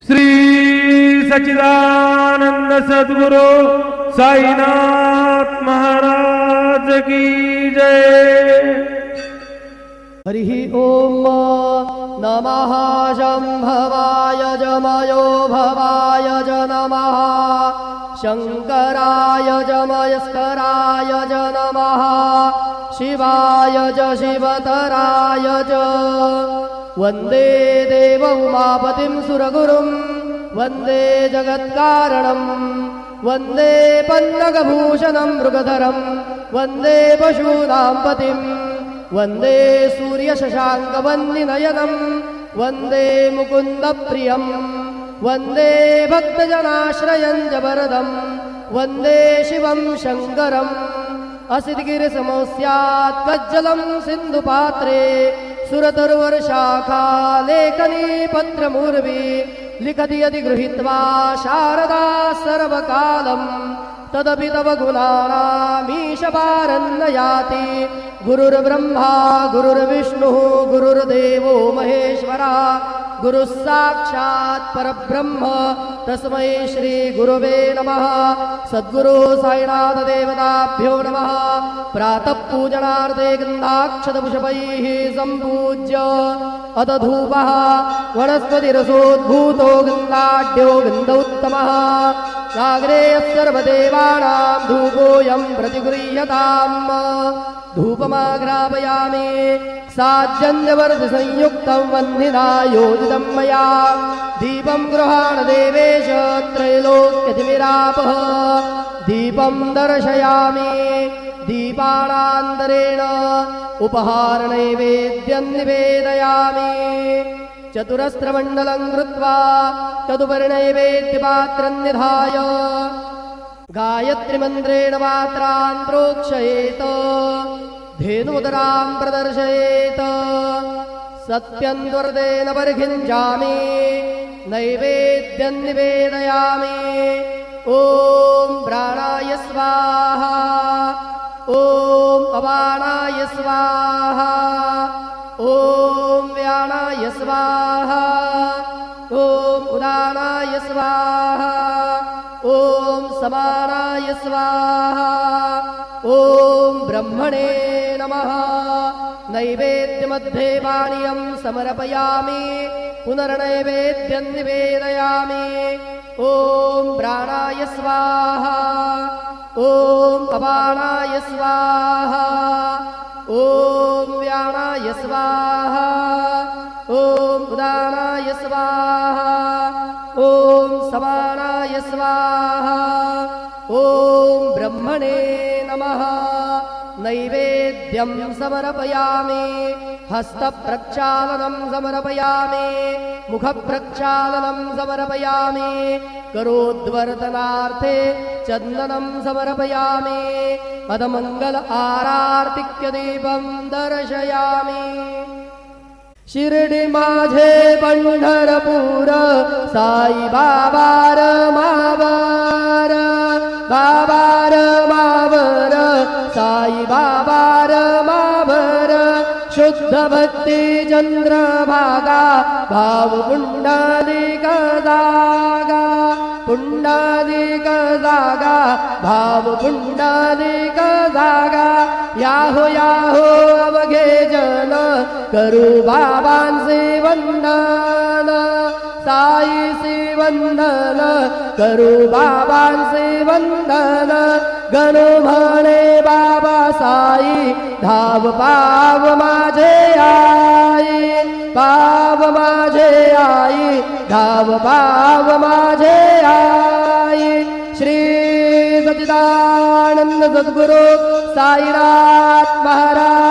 श्री सच्चिदानंद सद्गुरु साईनाथ महाराज की जय। हरि ओम नमः शंभवाय जमयो भवाय ज नमः शंकराय जमयस्कराय ज नमः शिवाय ज शिवतराय च वंदे देव उमापतिं सुरगुरुं वंदे जगत्कारणं वंदे पन्नगभूषणं मृगधरं वंदे पशूनां पतिं वंदे सूर्यशशाङ्कवन्निनयनं वंदे मुकुन्दप्रियं वंदे भक्तजनाश्रयं जबरदं वंदे शिवं शङ्करम् असितगिरिसमस्यात् कज्जलं सिन्धुपात्रे सुरतरुवर्षाखा लेखनी पत्रमूर्वी लिखति यदि गृहीत्वा शारदा सर्वकालं तदपि तव गुणानामीशपारन्न याति। गुरुर्ब्रह्मा गुरुर्विष्णुः गुरुर्देवो महेश्वरः गुरुः साक्षात् परब्रह्म तस्मै श्री गुरुवे नमः। सद्गुरु साईनाथ देवताभ्यो नमः। प्रातः पूजनार्थे गन्धाक्षतपुष्पैः सम्पूज्य अथ धूपः वनस्पतिरसोद्भूतो गन्धाढ्यो गन्धोत्तमः नागरे सर्वदेवानां धूपोऽयं प्रतिगृह्यताम्। धूपमाघ्रापयामि साज्जन्यवर्धसंयुक्तं वह्निना योजितं मया दीपं गृहाण देवेश त्रैलोक्यतिमिरापः। दीपं दर्शयामि दीपानान्तरेण उपहारनैवेद्यं निवेदयामि। चतुरस्रमण्डलं कृत्वा तदुपरि नैवेद्यपात्रं निधाय गायत्रीमन्त्रेण पात्रान् प्रोक्षयेत धेनुमुदरां प्रदर्शयेत। सत्यन्वर्तेन परिखिञ्चामि नैवेद्यं निवेदयामि। ॐ प्राणाय स्वाहा ॐ अपानाय स्वाहा ॐ व्यानाय स्वाहा ॐ उदानाय स्वाहा ॐ समानाय स्वाहा ॐ ब्रह्मणे नमः। नैवेद्यमध्ये पानीयं समर्पयामि पुनर्नैवेद्यं निवेदयामि। ॐ प्राणाय स्वाहा ॐ अपानाय स्वाहा ॐ व्यानाय स्वाहा ॐ उदानाय स्वाहा ॐ समानाय स्वाहा ॐ ब्रह्मणे नमः। नैवेद्यं समर्पयामि हस्तप्रक्षालनं समर्पयामि मुखप्रक्षालनं समर्पयामि करोद्वर्तनार्थे चन्दनं समर्पयामि पदमङ्गल आरार्तिक्यदीपं दर्शयामि। शिर्डी माझे पंढरपूर साई बाबार मावर बाबार मावर साई बाबार मावर शुद्ध भक्ति चंद्रभागा भाव पुंडलिक जागा पुंडलिक जागा भाव पुंडलिक जागा याहो याहो अवघे जन करू बाबांचे वंदन साईचे वंदन करू बाबांचे वंदन गण म्हणे बाबा साई धाव पाव माझे आई पाव माझे आई धाव पाव माझे आई। श्री सच्चिदानंद सद्गुरु साईनाथ महाराज